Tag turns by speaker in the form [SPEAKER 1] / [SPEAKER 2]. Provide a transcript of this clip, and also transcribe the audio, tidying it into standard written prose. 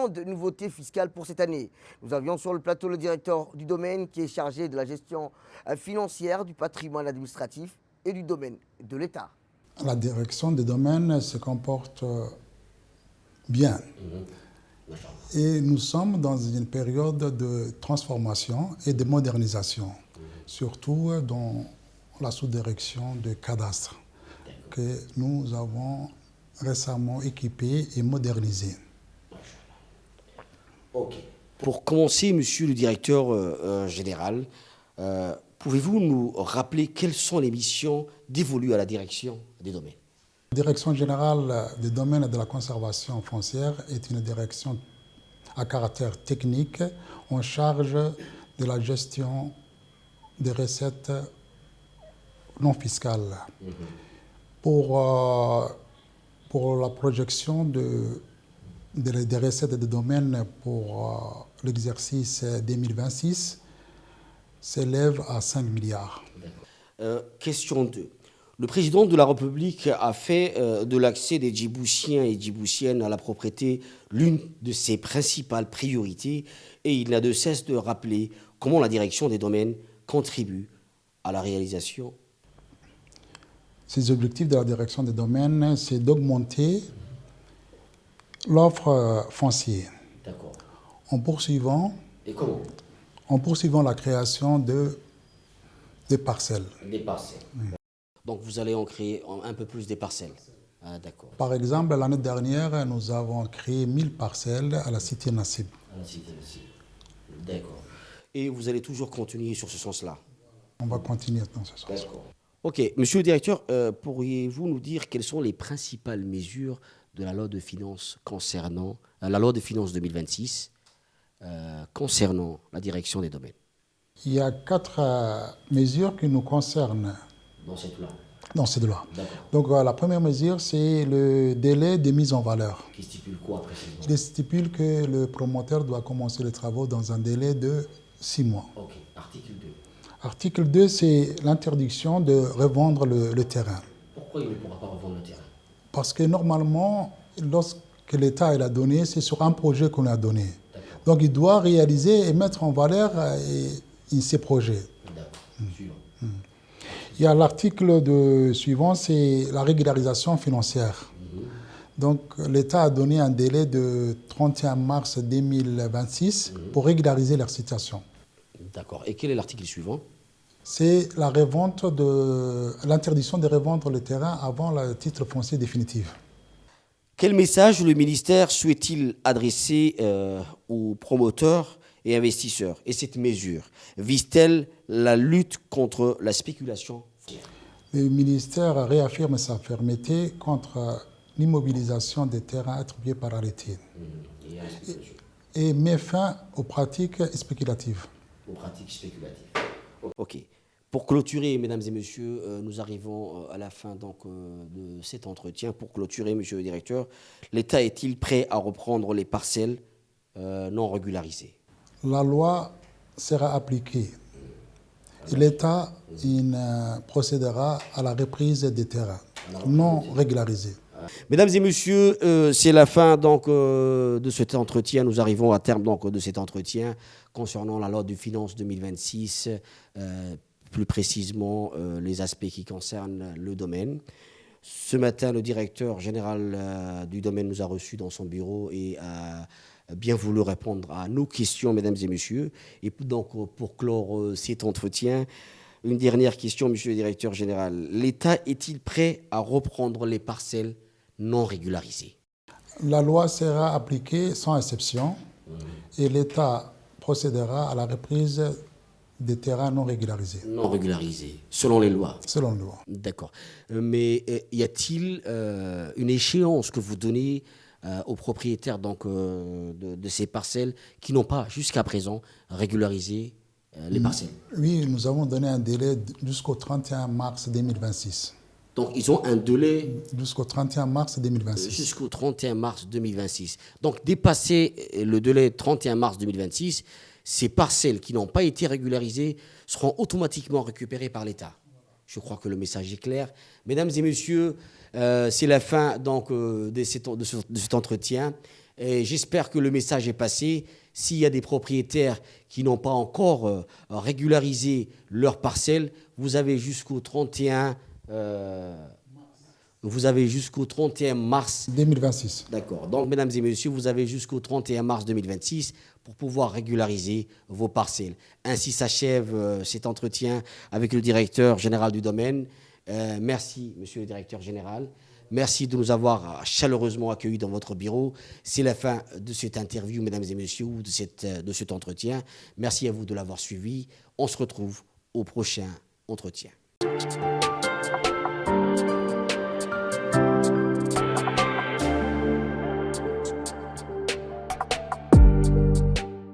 [SPEAKER 1] grandes nouveautés fiscales pour cette année. Nous avions sur le plateau le directeur du domaine qui est chargé de la gestion financière, du patrimoine administratif et du domaine de l'État.
[SPEAKER 2] La direction des domaines se comporte bien. Et nous sommes dans une période de transformation et de modernisation, surtout dans la sous-direction de cadastre que nous avons récemment équipé et modernisé.
[SPEAKER 3] Okay. Pour commencer, monsieur le directeur général, pouvez-vous nous rappeler quelles sont les missions dévolues à la direction des domaines?
[SPEAKER 2] La direction générale des domaines et de la conservation foncière est une direction à caractère technique en charge de la gestion des recettes non fiscales. Pour la projection des recettes des domaines pour l'exercice 2026 s'élève à 5 milliards.
[SPEAKER 3] Question 2. Le président de la République a fait de l'accès des Djiboutiens et Djiboutiennes à la propriété l'une de ses principales priorités et il n'a de cesse de rappeler comment la direction des domaines contribue à la réalisation.
[SPEAKER 2] Ces objectifs de la direction des domaines, c'est d'augmenter l'offre foncière.
[SPEAKER 3] D'accord.
[SPEAKER 2] En poursuivant,
[SPEAKER 3] Et comment?
[SPEAKER 2] En poursuivant la création de parcelles.
[SPEAKER 3] Des parcelles. Donc vous allez en créer un peu plus des parcelles. Ah, d'accord.
[SPEAKER 2] Par exemple, l'année dernière, nous avons créé 1000 parcelles à la cité Nassib.
[SPEAKER 3] À la cité Nassib. D'accord. Et vous allez toujours continuer sur ce sens-là?
[SPEAKER 2] On va continuer dans ce sens.
[SPEAKER 3] D'accord. Ok. Monsieur le directeur, pourriez-vous nous dire quelles sont les principales mesures de la loi de finances concernant la loi de finances 2026 concernant la direction des domaines?
[SPEAKER 2] Il y a 4 mesures qui nous concernent dans cette loi. Donc la première mesure, c'est le délai de mise en valeur.
[SPEAKER 3] Qui stipule quoi précisément?
[SPEAKER 2] Il stipule que le promoteur doit commencer les travaux dans un délai de 6 mois.
[SPEAKER 3] Ok. Article 2.
[SPEAKER 2] Article 2, c'est l'interdiction de revendre le terrain.
[SPEAKER 3] Pourquoi il ne pourra pas revendre le terrain?
[SPEAKER 2] Parce que normalement, lorsque l'État l'a donné, c'est sur un projet qu'on a donné. Donc il doit réaliser et mettre en valeur ces projets. Il y a l'article suivant, c'est la régularisation financière. Donc l'État a donné un délai de 31 mars 2026 pour régulariser leur situation.
[SPEAKER 3] D'accord. Et quel est l'article suivant?
[SPEAKER 2] C'est l'interdiction de revendre le terrain avant le titre foncier définitif.
[SPEAKER 3] Quel message le ministère souhaite-t-il adresser aux promoteurs et investisseurs? Et cette mesure vise-t-elle la lutte contre la spéculation?
[SPEAKER 2] Le ministère réaffirme sa fermeté contre l'immobilisation des terrains attribués par arrêté et met fin aux pratiques spéculatives.
[SPEAKER 3] Ok. Pour clôturer, mesdames et messieurs, nous arrivons à la fin donc, de cet entretien. Pour clôturer, monsieur le directeur, l'État est-il prêt à reprendre les parcelles non régularisées?
[SPEAKER 2] La loi sera appliquée et l'État procédera à la reprise des terrains non régularisés.
[SPEAKER 3] Mesdames et messieurs, c'est la fin donc, de cet entretien. Nous arrivons à terme donc, de cet entretien concernant la loi de finances 2026, plus précisément les aspects qui concernent le domaine. Ce matin, le directeur général du domaine nous a reçus dans son bureau et a bien voulu répondre à nos questions, mesdames et messieurs. Et donc, pour clore cet entretien, une dernière question, monsieur le directeur général. L'État est-il prêt à reprendre les parcelles non régularisées?
[SPEAKER 2] La loi sera appliquée sans exception et l'État procédera à la reprise des terrains non régularisés.
[SPEAKER 3] Non régularisés, selon les lois?
[SPEAKER 2] Selon les lois.
[SPEAKER 3] D'accord. Mais y a-t-il une échéance que vous donnez aux propriétaires donc, de ces parcelles qui n'ont pas, jusqu'à présent, régularisé les parcelles?
[SPEAKER 2] Oui, nous avons donné un délai jusqu'au 31 mars 2026.
[SPEAKER 3] Donc, ils ont un délai
[SPEAKER 2] jusqu'au 31 mars 2026.
[SPEAKER 3] Jusqu'au 31 mars 2026. Donc, dépasser le délai 31 mars 2026, ces parcelles qui n'ont pas été régularisées seront automatiquement récupérées par l'État. Je crois que le message est clair. Mesdames et messieurs, c'est la fin donc, de cet entretien. Et j'espère que le message est passé. S'il y a des propriétaires qui n'ont pas encore régularisé leurs parcelles, vous avez jusqu'au 31 mars
[SPEAKER 2] 2026.
[SPEAKER 3] D'accord. Donc, mesdames et messieurs, vous avez jusqu'au 31 mars 2026 pour pouvoir régulariser vos parcelles. Ainsi s'achève cet entretien avec le directeur général du domaine. Merci, monsieur le directeur général. Merci de nous avoir chaleureusement accueillis dans votre bureau. C'est la fin de cette interview, mesdames et messieurs, de cet entretien. Merci à vous de l'avoir suivi. On se retrouve au prochain entretien.